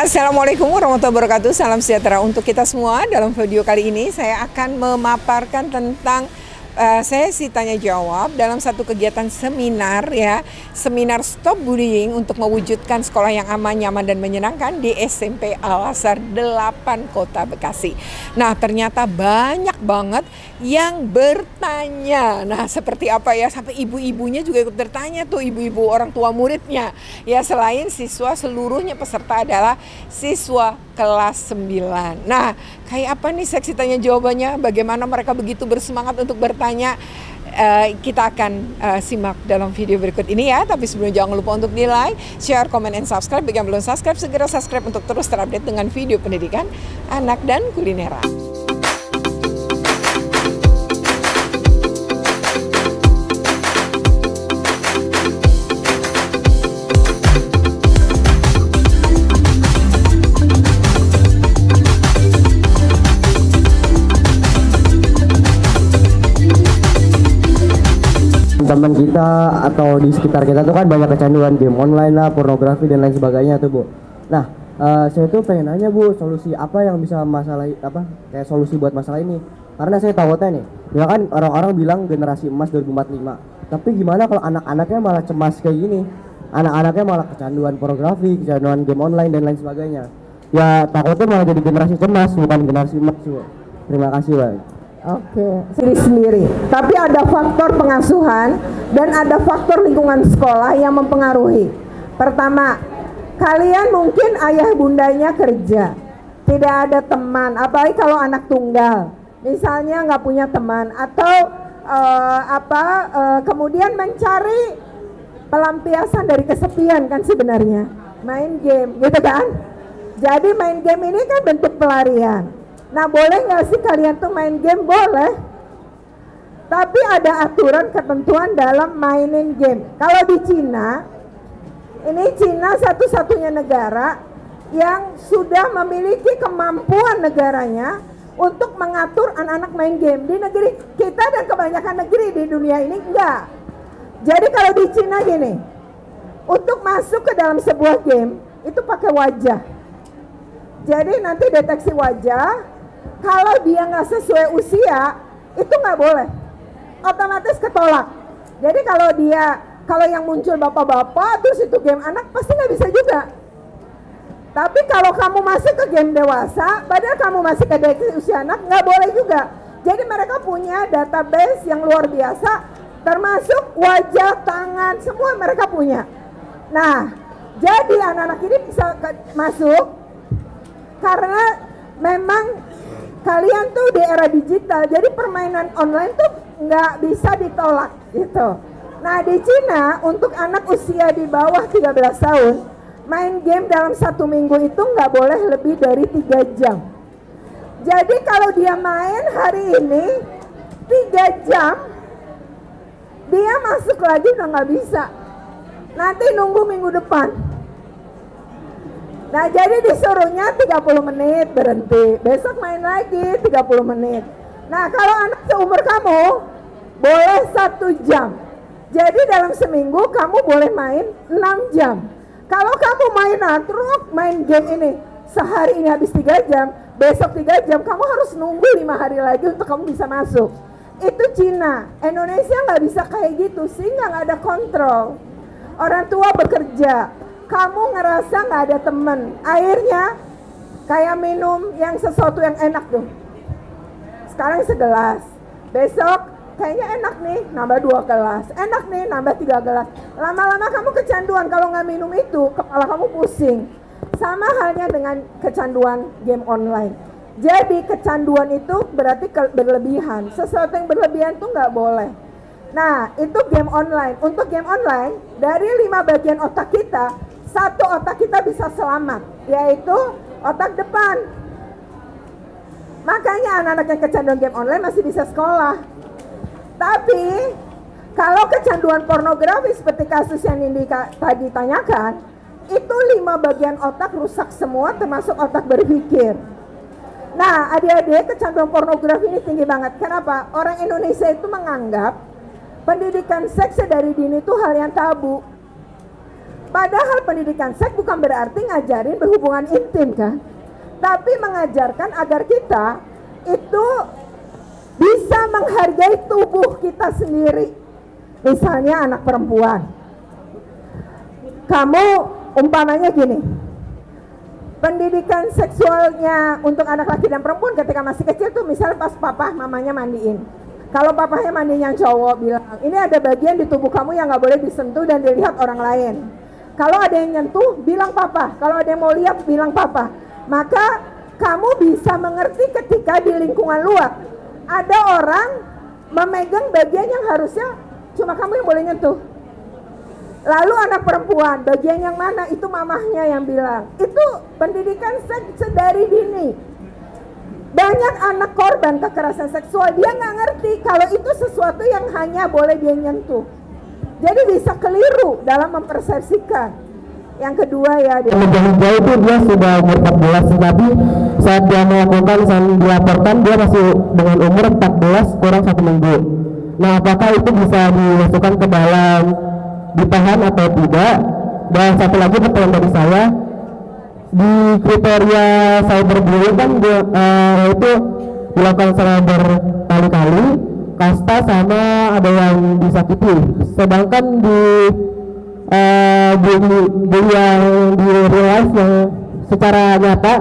Assalamualaikum warahmatullahi wabarakatuh. Salam sejahtera untuk kita semua. Dalam video kali ini saya akan memaparkan tentang sesi tanya jawab dalam satu kegiatan seminar seminar Stop Bullying untuk mewujudkan sekolah yang aman, nyaman dan menyenangkan di SMP Al-Azhar 8 Kota Bekasi. Nah, ternyata banyak banget yang bertanya. Nah, seperti apa ya, sampai ibu-ibunya juga ikut bertanya tuh, ibu-ibu orang tua muridnya. Ya, selain siswa, seluruhnya peserta adalah siswa kelas 9. Nah, kayak apa nih seksi tanya jawabannya? Bagaimana mereka begitu bersemangat untuk bertanya? Kita akan simak dalam video berikut ini ya. Tapi sebelumnya jangan lupa untuk di like, share, comment, and subscribe. Bagi yang belum subscribe, segera subscribe untuk terus terupdate dengan video pendidikan anak dan kulineran. Teman kita atau di sekitar kita tuh kan banyak kecanduan game online lah, pornografi dan lain sebagainya tuh, Bu. Nah, saya tuh pengen nanya, Bu, solusi apa yang bisa kayak solusi buat masalah ini? Karena saya takutnya nih, ya kan orang-orang bilang generasi emas 2045. Tapi gimana kalau anak-anaknya malah cemas kayak gini? Anak-anaknya malah kecanduan pornografi, kecanduan game online dan lain sebagainya. Ya takutnya malah jadi generasi cemas, bukan generasi emas, Bu. Terima kasih, Pak. Oke, sendiri. Tapi ada faktor pengasuhan dan ada faktor lingkungan sekolah yang mempengaruhi. Pertama, kalian mungkin ayah bundanya kerja, tidak ada teman, apalagi kalau anak tunggal, misalnya nggak punya teman atau kemudian mencari pelampiasan dari kesepian kan sebenarnya, main game, gitu kan? Jadi main game ini kan bentuk pelarian. Nah, boleh nggak sih kalian tuh main game? Boleh. Tapi ada aturan ketentuan dalam mainin game. Kalau di Cina, ini Cina satu-satunya negara yang sudah memiliki kemampuan negaranya untuk mengatur anak-anak main game. Di negeri kita dan kebanyakan negeri di dunia ini enggak. Jadi kalau di Cina gini, untuk masuk ke dalam sebuah game itu pakai wajah. Jadi nanti deteksi wajah. Kalau dia nggak sesuai usia, itu nggak boleh, otomatis ketolak. Jadi kalau yang muncul bapak-bapak, terus itu game anak, pasti nggak bisa juga. Tapi kalau kamu masuk ke game dewasa, padahal kamu masih ke usia anak, nggak boleh juga. Jadi mereka punya database yang luar biasa, termasuk wajah, tangan, semua mereka punya. Nah, jadi anak-anak ini bisa masuk karena memang kalian tuh di era digital, jadi permainan online tuh nggak bisa ditolak gitu. Nah, di Cina untuk anak usia di bawah 13 tahun main game dalam 1 minggu itu nggak boleh lebih dari 3 jam. Jadi kalau dia main hari ini 3 jam, dia masuk lagi udah nggak bisa. Nanti nunggu minggu depan. Nah, jadi disuruhnya 30 menit berhenti, besok main lagi 30 menit. Nah, kalau anak seumur kamu boleh 1 jam. Jadi dalam seminggu kamu boleh main 6 jam. Kalau kamu main game ini sehari ini habis 3 jam, besok 3 jam, kamu harus nunggu 5 hari lagi untuk kamu bisa masuk. Itu Cina. Indonesia nggak bisa kayak gitu, sehingga nggak ada kontrol. Orang tua bekerja, kamu ngerasa nggak ada temen, akhirnya kayak minum yang sesuatu yang enak tuh. Sekarang segelas, besok kayaknya enak nih, nambah 2 gelas, enak nih, nambah 3 gelas. Lama-lama kamu kecanduan, kalau nggak minum itu, kepala kamu pusing. Sama halnya dengan kecanduan game online. Jadi kecanduan itu berarti berlebihan, sesuatu yang berlebihan tuh nggak boleh. Nah, itu game online. Untuk game online, dari 5 bagian otak kita, 1 otak kita bisa selamat, yaitu otak depan. Makanya anak-anak yang kecanduan game online masih bisa sekolah. Tapi kalau kecanduan pornografi seperti kasus yang ini tadi tanyakan, itu 5 bagian otak rusak semua, termasuk otak berpikir. Nah, adik-adik, kecanduan pornografi ini tinggi banget. Kenapa? Orang Indonesia itu menganggap pendidikan seks dari dini itu hal yang tabu. Padahal pendidikan seks bukan berarti ngajarin berhubungan intim kan, tapi mengajarkan agar kita itu bisa menghargai tubuh kita sendiri. Misalnya anak perempuan, kamu umpamanya gini, pendidikan seksualnya untuk anak laki dan perempuan ketika masih kecil tuh misalnya pas papa mamanya mandiin. Kalau papahnya mandinya cowok bilang, ini ada bagian di tubuh kamu yang gak boleh disentuh dan dilihat orang lain. Kalau ada yang nyentuh, bilang papa. Kalau ada yang mau lihat, bilang papa. Maka kamu bisa mengerti ketika di lingkungan luar ada orang memegang bagian yang harusnya cuma kamu yang boleh nyentuh. Lalu anak perempuan, bagian yang mana? Itu mamahnya yang bilang. Itu pendidikan seks sedari dini. Banyak anak korban kekerasan seksual, dia nggak ngerti kalau itu sesuatu yang hanya boleh dia nyentuh. Jadi bisa keliru dalam mempersepsikan. Yang kedua ya, dia hijau itu dia sudah umur 14, tapi saat dia melakukan saat dilaporkan dia masih dengan umur 14 kurang 1 minggu. Nah, apakah itu bisa dimasukkan ke dalam ditahan atau tidak? Dan satu lagi pertanyaan dari saya, di kriteria cyberbullying kan itu dilakukan secara berkali-kali, kasta sama ada yang disakiti. Sedangkan di bully yang di real life yang secara nyata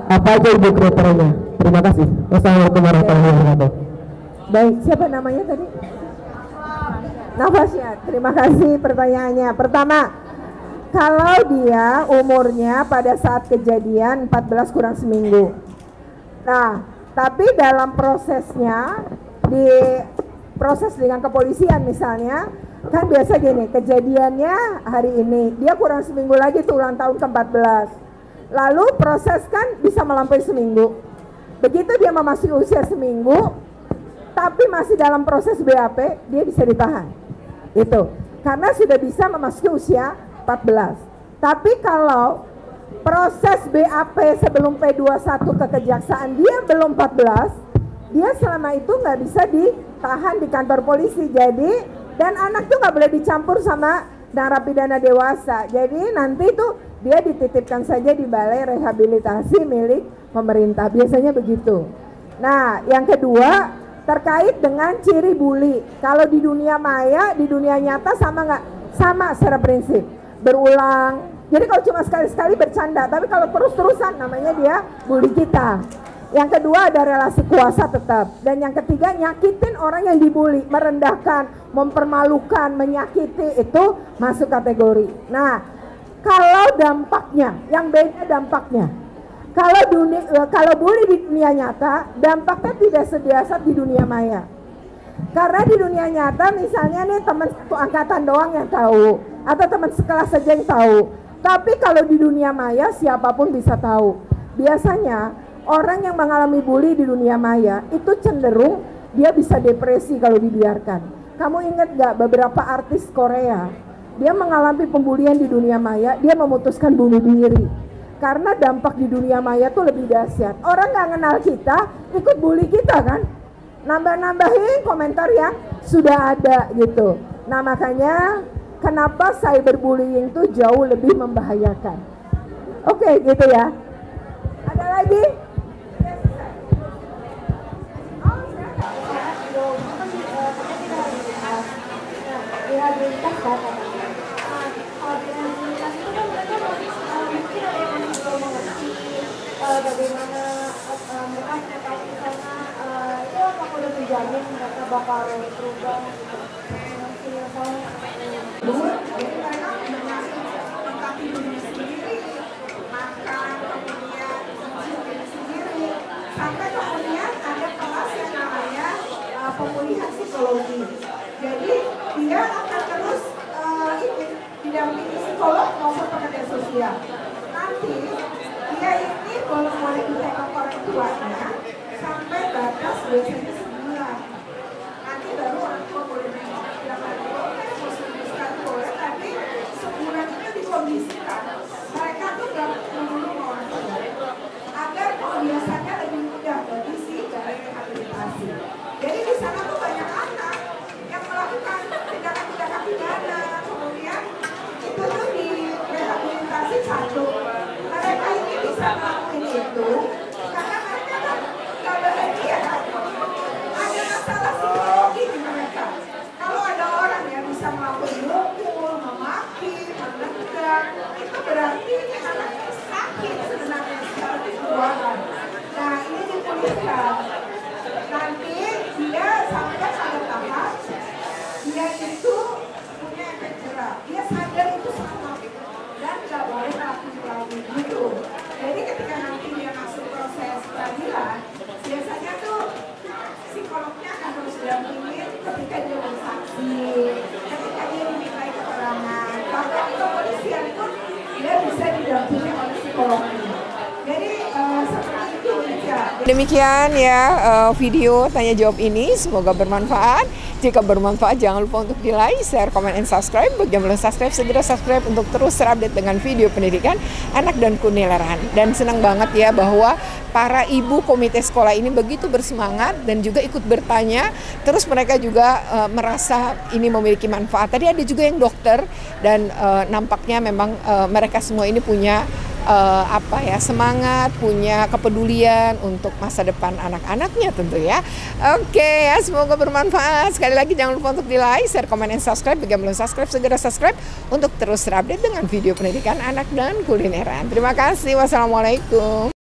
apa aja ibu kriterianya? Terima kasih. Wassalamualaikum warahmatullahi wabarakatuh. baik, siapa namanya tadi? Nafasya, terima kasih pertanyaannya. Pertama, kalau dia umurnya pada saat kejadian 14 kurang seminggu. Nah, tapi dalam prosesnya, di proses dengan kepolisian misalnya, kan biasa gini, kejadiannya hari ini, dia kurang seminggu lagi tuh ulang tahun ke-14. Lalu proses kan bisa melampaui seminggu. Begitu dia memasuki usia seminggu, tapi masih dalam proses BAP, dia bisa ditahan. Itu, karena sudah bisa memasuki usia 14. Tapi kalau proses BAP sebelum P21 ke kejaksaan dia belum 14, dia selama itu nggak bisa ditahan di kantor polisi. Jadi, dan anak tuh nggak boleh dicampur sama narapidana dewasa. Jadi nanti tuh dia dititipkan saja di balai rehabilitasi milik pemerintah. Biasanya begitu. Nah, yang kedua terkait dengan ciri bully. Kalau di dunia maya, di dunia nyata sama nggak? Sama secara prinsip. Berulang. Jadi kalau cuma sekali-sekali bercanda, tapi kalau terus-terusan namanya dia bully kita. Yang kedua ada relasi kuasa tetap. Dan yang ketiga nyakitin orang yang dibully, merendahkan, mempermalukan, menyakiti, itu masuk kategori. Nah, kalau dampaknya, yang beda dampaknya. Kalau bully di dunia nyata, dampaknya tidak sedahsyat di dunia maya. Karena di dunia nyata misalnya nih teman satu angkatan doang yang tahu, atau teman sekelas saja yang tahu. Tapi kalau di dunia maya siapapun bisa tahu. Biasanya orang yang mengalami bully di dunia maya itu cenderung dia bisa depresi kalau dibiarkan. Kamu ingat gak beberapa artis Korea, dia mengalami pembulian di dunia maya, dia memutuskan bunuh diri. Karena dampak di dunia maya tuh lebih dahsyat. Orang gak kenal kita, ikut bully kita kan. Nambah-nambahin komentar yang sudah ada gitu. Nah makanya kenapa cyberbullying itu jauh lebih membahayakan. Oke gitu ya. Ada lagi? Rehabilitas kan katanya. Kalau di rehabilitas itu kan mereka mungkin ada yang belum mengerti bagaimana atau misalnya itu apakah udah terjamin mereka bakal berubah gitu. Jadi mereka tentang diri sendiri, makan, kemudian diri sendiri, sampai kemudian ada kelas yang namanya pemulihan psikologi. Jadi dia akan terus didampingi psikolog maupun pekerja sosial. Nanti dia ini boleh ditengok orang tuanya sampai batas biasanya sebulan. Nanti baru orang tua boleh nengok. Tidak boleh, boleh, tapi sebulan itu dikondisikan. Mereka tuh gak dulu orang tua agar kebiasaannya lebih mudah bagi si balai rehabilitasi. Jadi di sana tuh banyak anak yang melakukan tindakan-tindakan pidana, kemudian itu tuh Nanti dia sampai pada tahap dia itu punya efek jerah. Dia sadar itu salah dan nggak boleh lakukan lagi gitu. Jadi ketika nanti dia masuk proses peradilan, biasanya tuh psikolognya akan terus dampingin ketika dia bersaksi, ketika dia dimintai keterangan, bahkan di kepolisian pun dia bisa didampingi oleh psikolognya. Jadi seperti itu aja. Demikian ya video tanya jawab ini, semoga bermanfaat. Jika bermanfaat jangan lupa untuk di like, share, comment, and subscribe. Bagi yang belum subscribe segera subscribe untuk terus terupdate dengan video pendidikan anak dan kunelaran. Dan senang banget ya bahwa para ibu komite sekolah ini begitu bersemangat dan juga ikut bertanya. Terus mereka juga merasa ini memiliki manfaat. Tadi ada juga yang dokter dan nampaknya memang mereka semua ini punya semangat, punya kepedulian untuk masa depan anak-anaknya tentu ya. Oke ya, semoga bermanfaat. Sekali lagi jangan lupa untuk di like, share, comment, and subscribe. Bagi yang belum subscribe segera subscribe untuk terus terupdate dengan video pendidikan anak dan kulineran. Terima kasih. Wassalamualaikum.